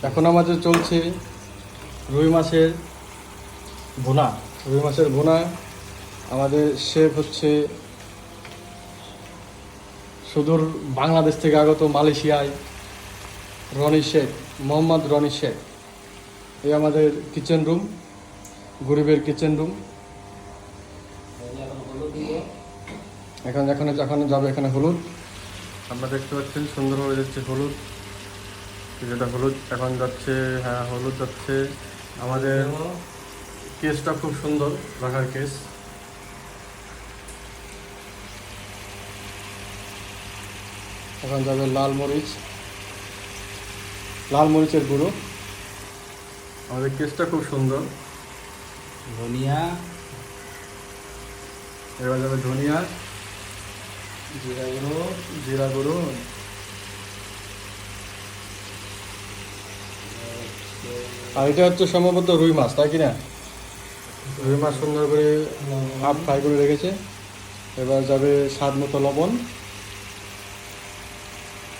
এখন আমাদের চলছে রুই মাছের ভুনা। রুই মাছের ভুনা আমাদের শেফ হচ্ছে সুদূর বাংলাদেশ থেকে আগত মালয়েশিয়ায় রনি শেখ, মোহাম্মদ রনি শেখ। এই আমাদের কিচেন রুম, গরিবের কিচেন রুম। এখন যাবে এখানে হলুদ। আপনারা দেখতে পাচ্ছেন সুন্দরভাবে যাচ্ছে হলুদ, যেটা হলুদ এখন যাচ্ছে। হ্যাঁ, হলুদ যাচ্ছে। আমাদের কেসটা খুব সুন্দর রাখার কেস। এখন যাবে লাল মরিচ, লাল মরিচের গুঁড়ো। আমাদের কেসটা খুব সুন্দর। ধনিয়া, এবার যাবে ধনিয়া, জিরা গুঁড়ো, জিরা গুঁড়ো। আর এটা হচ্ছে সম্ভবত রুই মাছ, তাই কি না? রুই মাছ সুন্দর করে হাফ ফ্রাই করে রেখেছে। এবার যাবে স্বাদ মতো লবণ।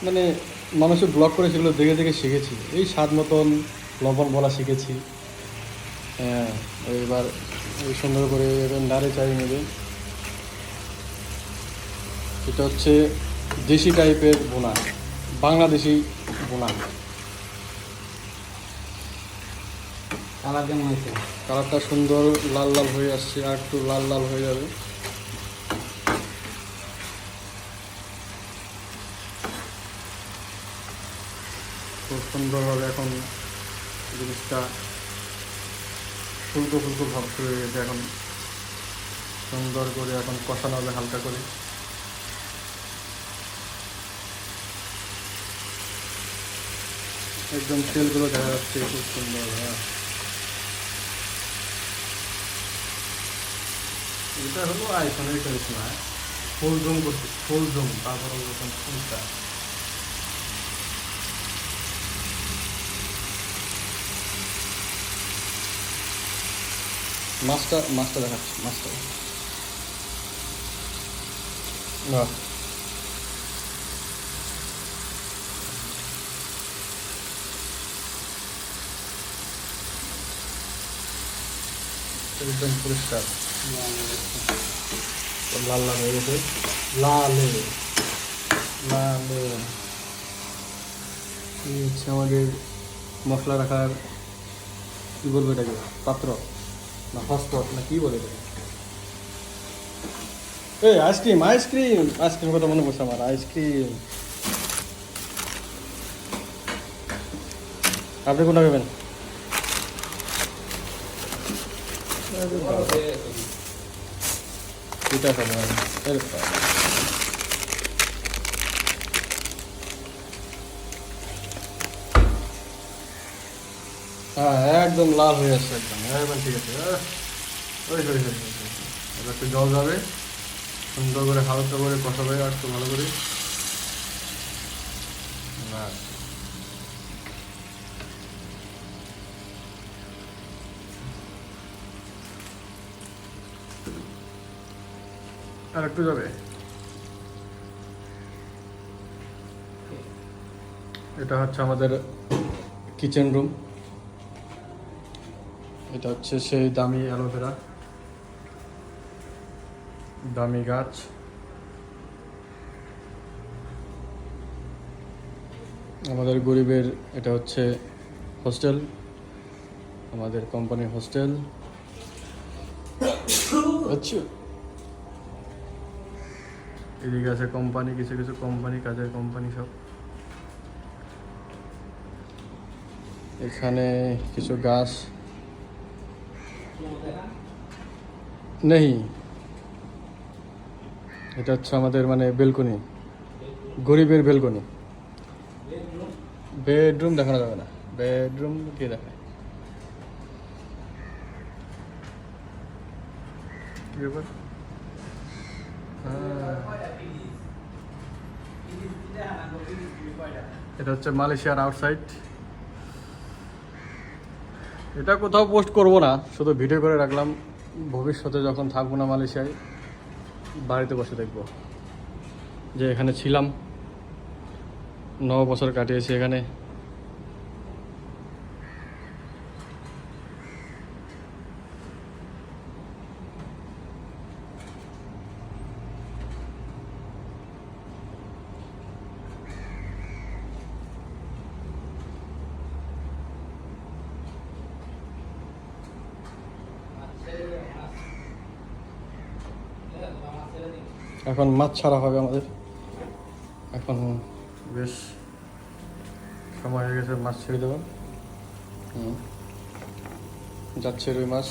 মানে মানুষের ব্লগ করে সেগুলো দেখে দেখে শিখেছি, এই স্বাদ মতন লবণ বলা শিখেছি। হ্যাঁ, এবার এই সুন্দর করে এবার নাড়ে চাড়িয়ে নেবে। এটা হচ্ছে দেশি টাইপের বোনা, বাংলাদেশি বোনা। কালার কেমন হয়েছে? কালারটা সুন্দর লাল লাল হয়ে আসছে, আর একটু লাল লাল হয়ে যাবে। খুব সুন্দরভাবে এখন জিনিসটা ফুলকো ফুলকো ভাব শুরু হয়ে গেছে। এখন সুন্দর করে এখন কষানো হবে হালকা করে। একদম তেলগুলো দেখা যাচ্ছে খুব সুন্দর। হ্যাঁ, এটা হলো আইফোনের কারিশমা। ফুল জুম করছি, ফুল জুম, তারপর যখন ফুলটা মাছটা দেখাচ্ছি। মাছটা না, একদম পরিষ্কার লাল লাল হয়ে গেছে। লালে লালে এই হচ্ছে আমাদের মশলা রাখার, কী বলবো এটাকে, পাত্র না হটস্পট না কী বলে এটাকে। এই আইসক্রিম আইসক্রিম আইসক্রিম কথা মনে পড়ছে আমার। আইসক্রিম আপনি কোনটা খাবেন? এটা খাবেন? হ্যাঁ, একদম লাল হয়ে আসছে একদম। একদম ঠিক আছে। ওই ওই ওই এবার একটু জল যাবে, সুন্দর করে হালকা করে কষাবে আর একটু ভালো করে। ব্যাস। আর একটু যাবে। এটা হচ্ছে আমাদের কিচেন রুম। এটা হচ্ছে সেই দামি অ্যালোভেরা, দামি গাছ। আমাদের গরিবের এটা হচ্ছে হোস্টেল, আমাদের কোম্পানির হোস্টেল। আচ্ছা, এদিকে আছে কোম্পানি, কিছু কিছু কোম্পানি, কাজের কোম্পানি সব। এখানে কিছু গাছ নেই। এটা হচ্ছে আমাদের মানে বেলকনি, গরিবের বেলকনি। বেডরুম দেখানো যাবে না, বেডরুম কে দেখায়? কি ব্যাপার? এটা হচ্ছে মালয়েশিয়ার আউটসাইড। এটা কোথাও পোস্ট করব না, শুধু ভিডিও করে রাখলাম। ভবিষ্যতে যখন থাকবো না মালয়েশিয়ায়, বাড়িতে বসে দেখবো যে এখানে ছিলাম, 9 বছর কাটিয়েছি এখানে। এখন মাছ ছাড়া হবে আমাদের। এখন বেশ সময় হয়ে গেছে মাছ ছেড়ে দেওয়ার। যাচ্ছে রুই মাছ।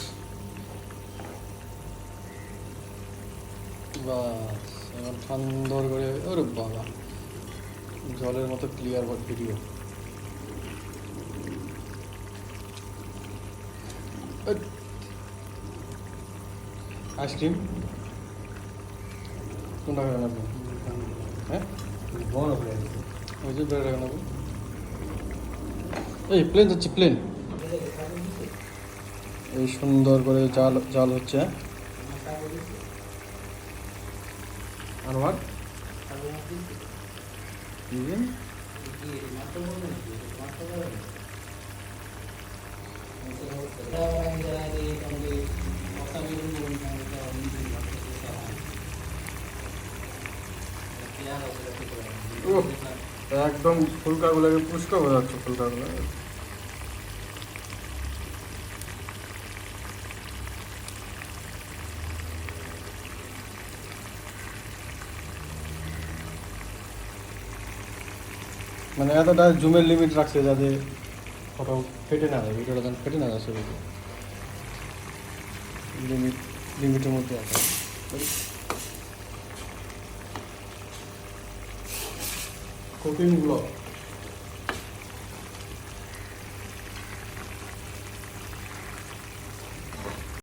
বাস এখন সুন্দর করে, ওরে বাবা, জলের মতো ক্লিয়ার ভিডিও। আইসক্রিম কোনটা খাবেন আপনি? হ্যাঁ, বড় হয়ে গেছে। ওই যে বেড়ে রাখেন আপনি। এই প্লেন যাচ্ছে, প্লেন। এই সুন্দর করে জাল জাল হচ্ছে। আনোয়ার একদম ফুলকাগুলোকে পুষ্ক বোঝা যাচ্ছে, ফুলকাগুলো। মানে এতটা জুমের লিমিট রাখছে যাতে ফটো ফেটে না যায়, ভিডিওটা যেন ফেটে না যায়, ছবিতে লিমিটের মধ্যে আছে। Cooking blog.